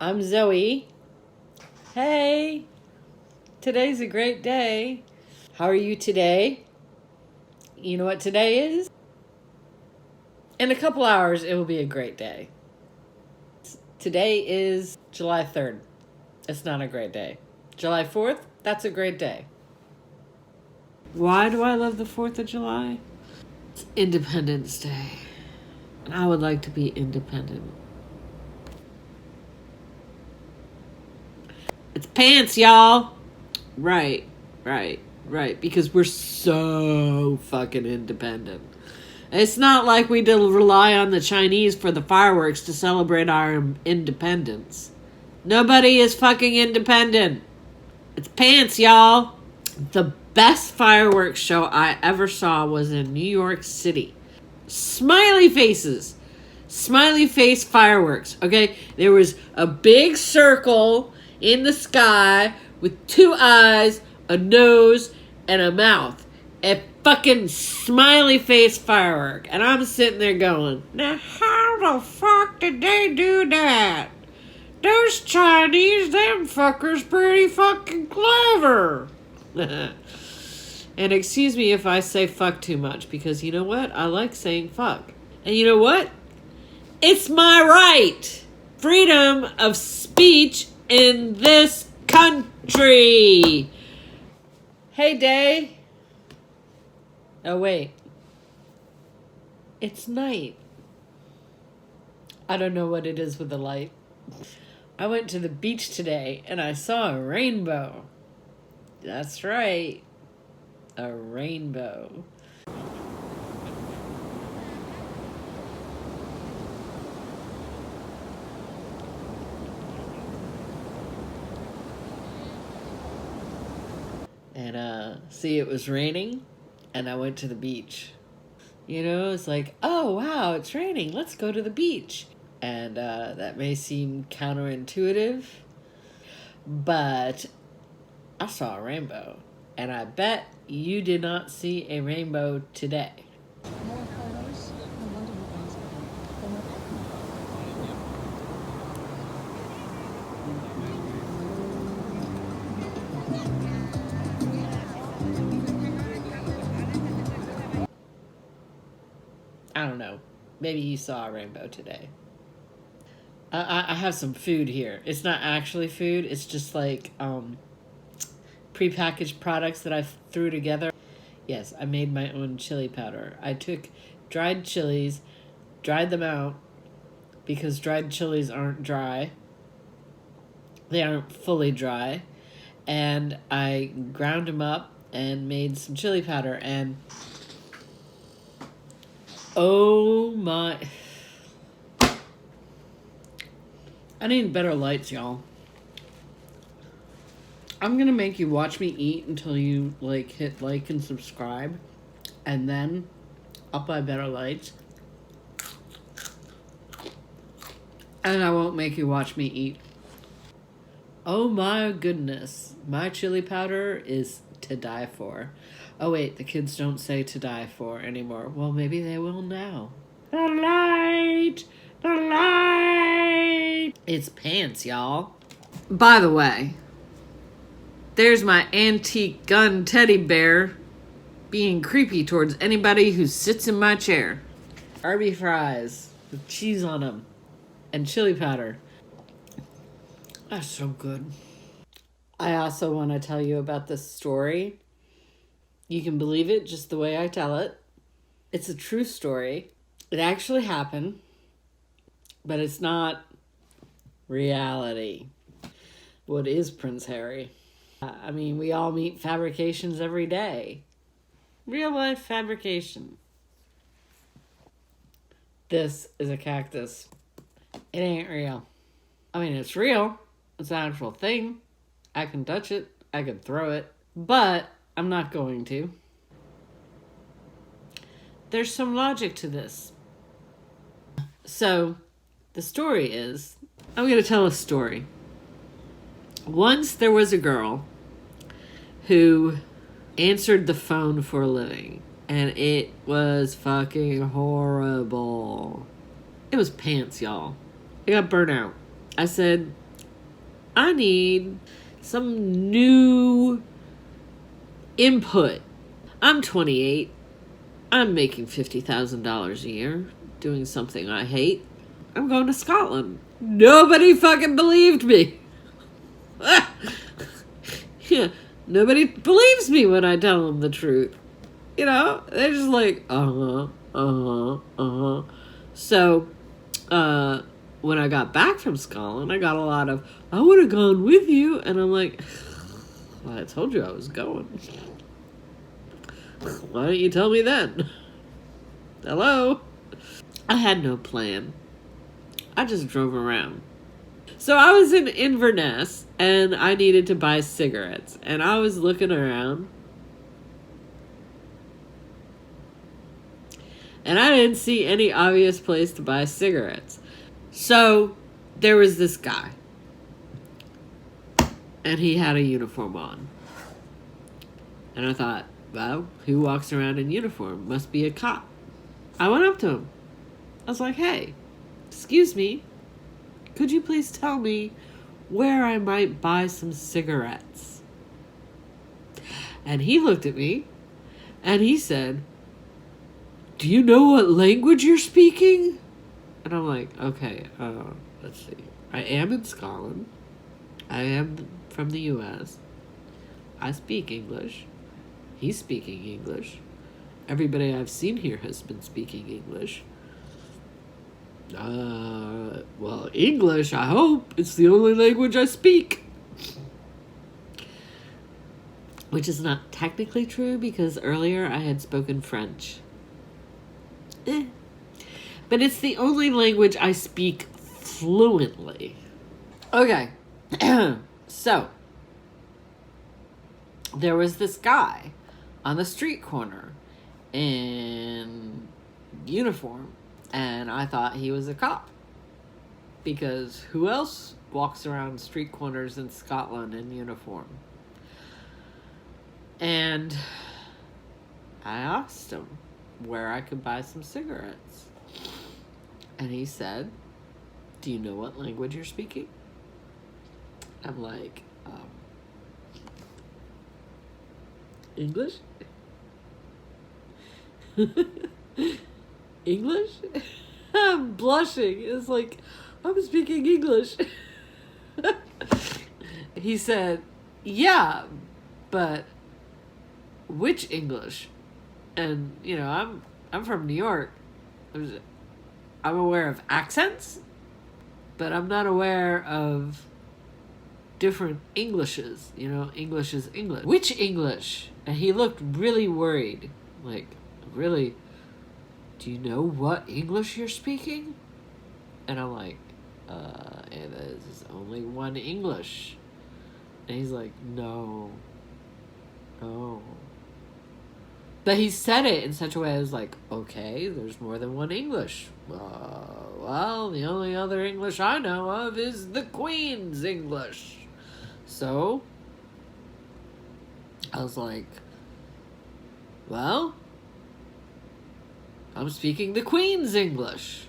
I'm Zoe. Hey, today's a great day. How are you today? You know what today is? In a couple hours, it will be a great day. Today is July 3rd. It's not a great day. July 4th, that's a great day. Why do I love the 4th of July? It's Independence Day. And I would like to be independent. It's pants, y'all. Right. Because we're so fucking independent. It's not like we rely on the Chinese for the fireworks to celebrate our independence. Nobody is fucking independent. It's pants, y'all. The best fireworks show I ever saw was in New York City. Smiley faces. Smiley face fireworks, okay? There was a big circle in the sky with two eyes, a nose, and a mouth. A fucking smiley face firework. And I'm sitting there going, now how the fuck did they do that? Those Chinese, them fuckers pretty fucking clever. And excuse me if I say fuck too much, because you know what? I like saying fuck. And you know what? It's my right. Freedom of speech in this country. Hey, Day. Oh, wait. It's night. I don't know what it is with the light. I went to the beach today and I saw a rainbow. That's right. A rainbow. And see, it was raining and I went to the beach. You know, it's like, oh wow, it's raining, let's go to the beach. And that may seem counterintuitive, but I saw a rainbow. And I bet you did not see a rainbow today. I don't know. Maybe you saw a rainbow today. I have some food here. It's not actually food. It's just like prepackaged products that I threw together. Yes, I made my own chili powder. I took dried chilies, dried them out, because dried chilies aren't dry. They aren't fully dry. And I ground them up and made some chili powder. And oh my... I need better lights, y'all. I'm gonna make you watch me eat until you hit like and subscribe, and then I'll buy better lights. And I won't make you watch me eat. Oh my goodness. My chili powder is to die for. Oh wait, the kids don't say to die for anymore. Well, maybe they will now. The light! The light! It's pants, y'all. By the way, there's my antique gun teddy bear being creepy towards anybody who sits in my chair. Arby fries with cheese on them and chili powder. That's so good. I also want to tell you about this story. You can believe it just the way I tell it. It's a true story. It actually happened, but it's not reality. What is Prince Harry? I mean, we all meet fabrications every day. Real life fabrication. This is a cactus. It ain't real. I mean, it's real. It's an actual thing. I can touch it. I can throw it. But I'm not going to. There's some logic to this. So, the story is... I'm going to tell a story. Once there was a girl who answered the phone for a living. And it was fucking horrible. It was pants, y'all. I got burnt out. I said, I need some new input. I'm 28. I'm making $50,000 a year doing something I hate. I'm going to Scotland. Nobody fucking believed me. Yeah, nobody believes me when I tell them the truth. You know, they're just like, So, when I got back from Scotland, I got a lot of, I would have gone with you. And I'm like, well, I told you I was going. Why didn't you tell me then? Hello? I had no plan. I just drove around. So I was in Inverness and I needed to buy cigarettes. And I was looking around. And I didn't see any obvious place to buy cigarettes. So there was this guy. And he had a uniform on. And I thought, well, who walks around in uniform? Must be a cop. I went up to him. I was like, hey, excuse me. Could you please tell me where I might buy some cigarettes? And he looked at me and he said, do you know what language you're speaking? And I'm like, okay, let's see. I am in Scotland. I am from the US. I speak English. He's speaking English. Everybody I've seen here has been speaking English. Well, English, I hope. It's the only language I speak. Which is not technically true because earlier I had spoken French. But it's the only language I speak fluently. Okay. So, there was this guy on the street corner in uniform, and I thought he was a cop. Because who else walks around street corners in Scotland in uniform? And I asked him where I could buy some cigarettes. And he said, do you know what language you're speaking? I'm like, English? English? I'm blushing. It's like, I'm speaking English. He said, yeah, but which English? And, you know, I'm from New York. I'm aware of accents, but I'm not aware of different Englishes. You know, English is English. Which English? And he looked really worried. Like, really, do you know what English you're speaking? And I'm like, there's only one English. And he's like, no. But he said it in such a way I was like, okay, there's more than one English. Well, the only other English I know of is the Queen's English. So, I was like, well, I'm speaking the Queen's English.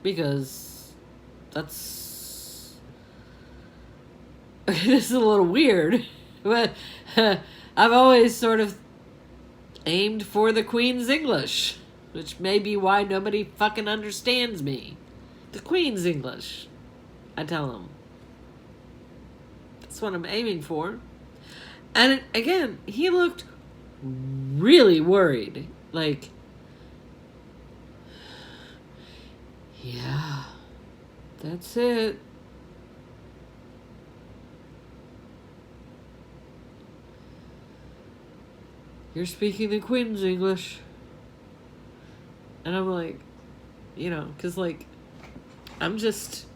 Because that's... This is a little weird. But I've always sort of aimed for the Queen's English, which may be why nobody fucking understands me. The Queen's English, I tell them. That's what I'm aiming for. And again, he looked really worried. Like, yeah, that's it. You're speaking the Queen's English. And I'm like, you know, because, like, I'm just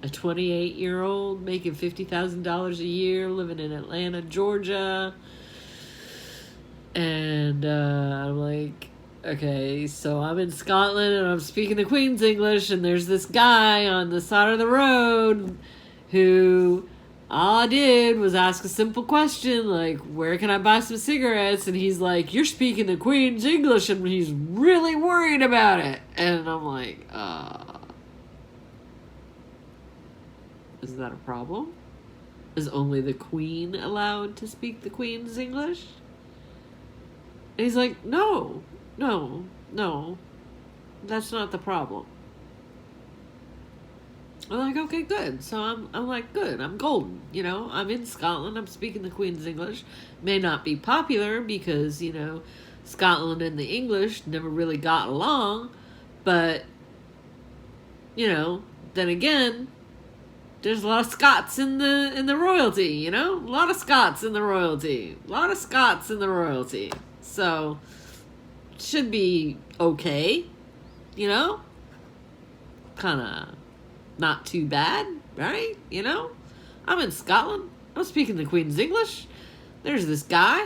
a 28-year-old making $50,000 a year, living in Atlanta, Georgia. And I'm like, okay, so I'm in Scotland and I'm speaking the Queen's English, and there's this guy on the side of the road who... all I did was ask a simple question, like, where can I buy some cigarettes? And he's like, you're speaking the Queen's English, and he's really worried about it. And I'm like, Is that a problem? Is only the Queen allowed to speak the Queen's English? And he's like, no, that's not the problem. I'm like, okay, good. So I'm like, good. I'm golden. You know, I'm in Scotland. I'm speaking the Queen's English. May not be popular because, you know, Scotland and the English never really got along. But, you know, then again, there's a lot of Scots in the royalty, you know? A lot of Scots in the royalty. A lot of Scots in the royalty. So, should be okay, you know? Kind of not too bad, right? You know? I'm in Scotland. I'm speaking the Queen's English. There's this guy.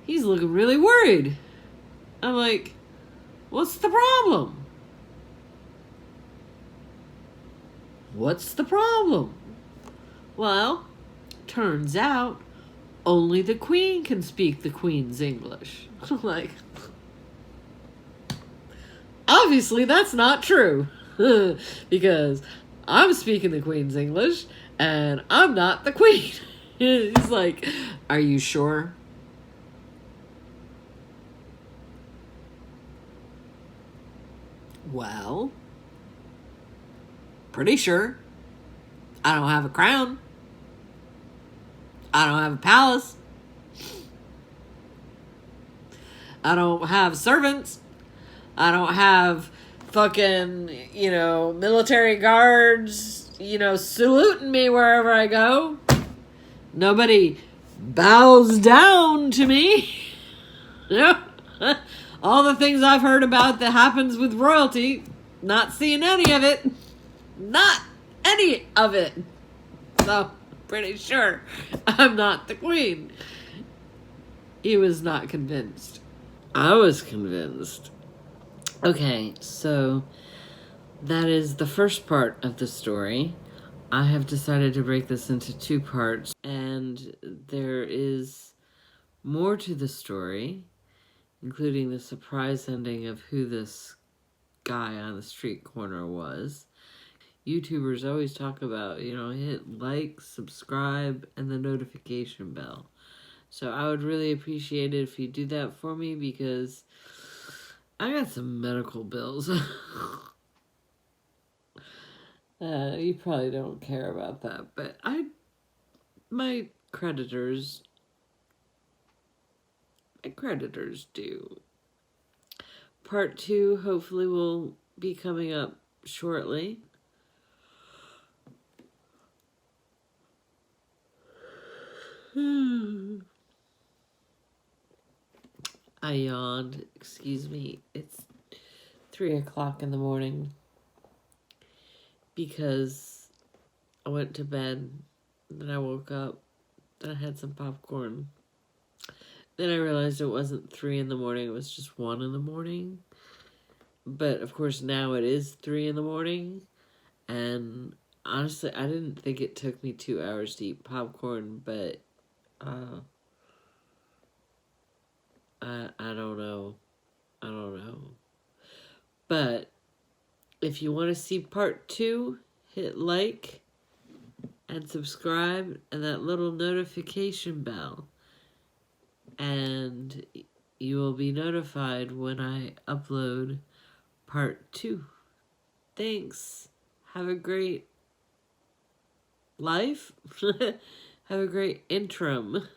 He's looking really worried. I'm like, what's the problem? What's the problem? Well, turns out only the Queen can speak the Queen's English. I'm like, obviously that's not true. Because I'm speaking the Queen's English and I'm not the Queen. He's like, are you sure? Well, pretty sure. I don't have a crown. I don't have a palace. I don't have servants. I don't have fucking, you know, military guards, you know, saluting me wherever I go. Nobody bows down to me. All the things I've heard about that happens with royalty, not seeing any of it. Not any of it. So, pretty sure I'm not the Queen. He was not convinced. I was convinced. Okay, so that is the first part of the story. I have decided to break this into 2 parts, and there is more to the story, including the surprise ending of who this guy on the street corner was. YouTubers always talk about, you know, hit like, subscribe, and the notification bell. So I would really appreciate it if you do that for me, because I got some medical bills. You probably don't care about that, but my creditors do. Part 2 hopefully will be coming up shortly. I yawned. Excuse me. It's 3 o'clock in the morning because I went to bed, then I woke up, then I had some popcorn. Then I realized it wasn't 3 in the morning, it was just 1 in the morning. But of course now it is 3 in the morning, and honestly I didn't think it took me 2 hours to eat popcorn, but I don't know. But if you want to see part 2, hit like and subscribe and that little notification bell, and you will be notified when I upload part 2. Thanks. Have a great life. Have a great interim.